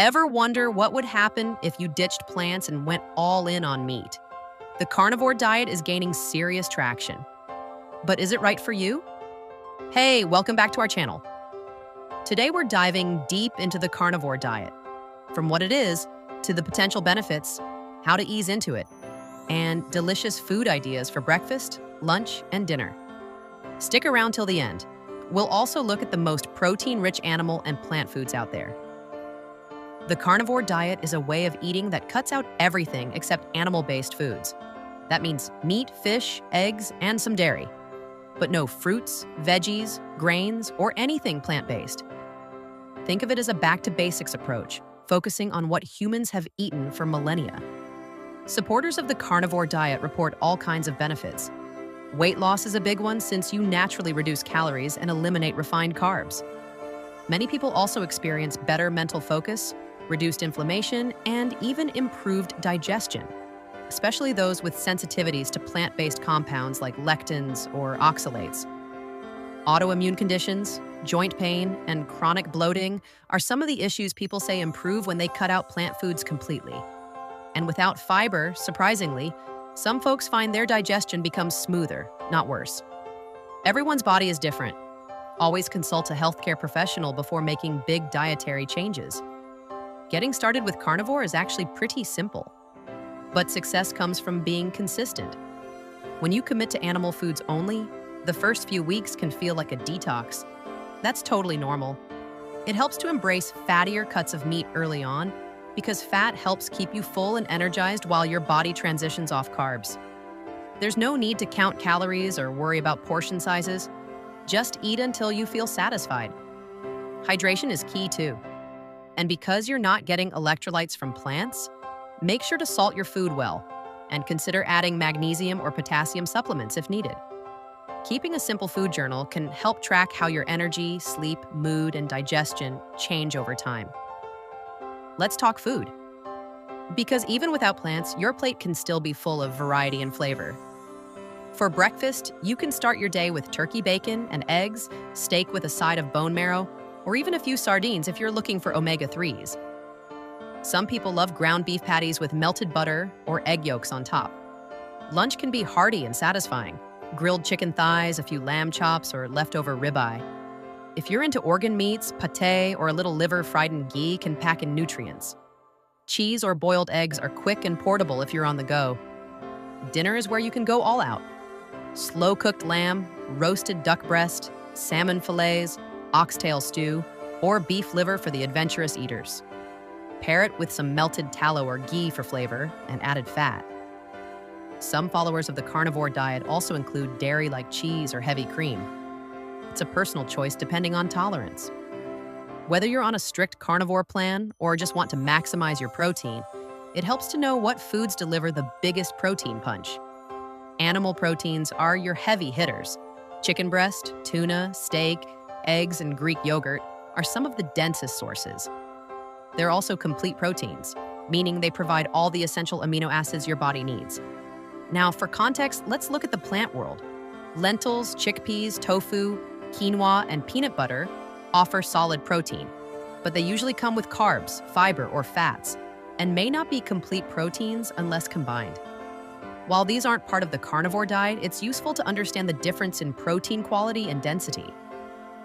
Ever wonder what would happen if you ditched plants and went all in on meat? The carnivore diet is gaining serious traction. But is it right for you? Hey, welcome back to our channel. Today we're diving deep into the carnivore diet, from what it is to the potential benefits, how to ease into it, and delicious food ideas for breakfast, lunch, and dinner. Stick around till the end. We'll also look at the most protein-rich animal and plant foods out there. The carnivore diet is a way of eating that cuts out everything except animal-based foods. That means meat, fish, eggs, and some dairy. But no fruits, veggies, grains, or anything plant-based. Think of it as a back-to-basics approach, focusing on what humans have eaten for millennia. Supporters of the carnivore diet report all kinds of benefits. Weight loss is a big one since you naturally reduce calories and eliminate refined carbs. Many people also experience better mental focus, reduced inflammation, and even improved digestion, especially those with sensitivities to plant-based compounds like lectins or oxalates. Autoimmune conditions, joint pain, and chronic bloating are some of the issues people say improve when they cut out plant foods completely. And without fiber, surprisingly, some folks find their digestion becomes smoother, not worse. Everyone's body is different. Always consult a healthcare professional before making big dietary changes. Getting started with carnivore is actually pretty simple. But success comes from being consistent. When you commit to animal foods only, the first few weeks can feel like a detox. That's totally normal. It helps to embrace fattier cuts of meat early on because fat helps keep you full and energized while your body transitions off carbs. There's no need to count calories or worry about portion sizes. Just eat until you feel satisfied. Hydration is key too. And because you're not getting electrolytes from plants, make sure to salt your food well and consider adding magnesium or potassium supplements if needed. Keeping a simple food journal can help track how your energy, sleep, mood, and digestion change over time. Let's talk food. Because even without plants, your plate can still be full of variety and flavor. For breakfast, you can start your day with turkey bacon and eggs, steak with a side of bone marrow, or even a few sardines if you're looking for omega-3s. Some people love ground beef patties with melted butter or egg yolks on top. Lunch can be hearty and satisfying. Grilled chicken thighs, a few lamb chops, or leftover ribeye. If you're into organ meats, pâté, or a little liver fried in ghee can pack in nutrients. Cheese or boiled eggs are quick and portable if you're on the go. Dinner is where you can go all out. Slow-cooked lamb, roasted duck breast, salmon fillets, oxtail stew, or beef liver for the adventurous eaters. Pair it with some melted tallow or ghee for flavor and added fat. Some followers of the carnivore diet also include dairy like cheese or heavy cream. It's a personal choice depending on tolerance. Whether you're on a strict carnivore plan or just want to maximize your protein, it helps to know what foods deliver the biggest protein punch. Animal proteins are your heavy hitters. Chicken breast, tuna, steak, eggs, and Greek yogurt are some of the densest sources. They're also complete proteins, meaning they provide all the essential amino acids your body needs. Now, for context, let's look at the plant world. Lentils, chickpeas, tofu, quinoa, and peanut butter offer solid protein, but they usually come with carbs, fiber, or fats, and may not be complete proteins unless combined. While these aren't part of the carnivore diet, it's useful to understand the difference in protein quality and density.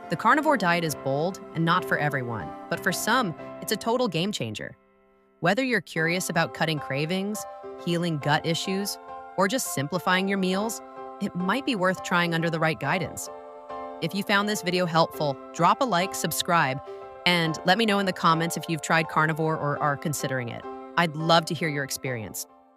The carnivore diet is bold and not for everyone, but for some, it's a total game changer. Whether you're curious about cutting cravings, healing gut issues, or just simplifying your meals, it might be worth trying under the right guidance. If you found this video helpful, drop a like, subscribe, and let me know in the comments if you've tried carnivore or are considering it. I'd love to hear your experience.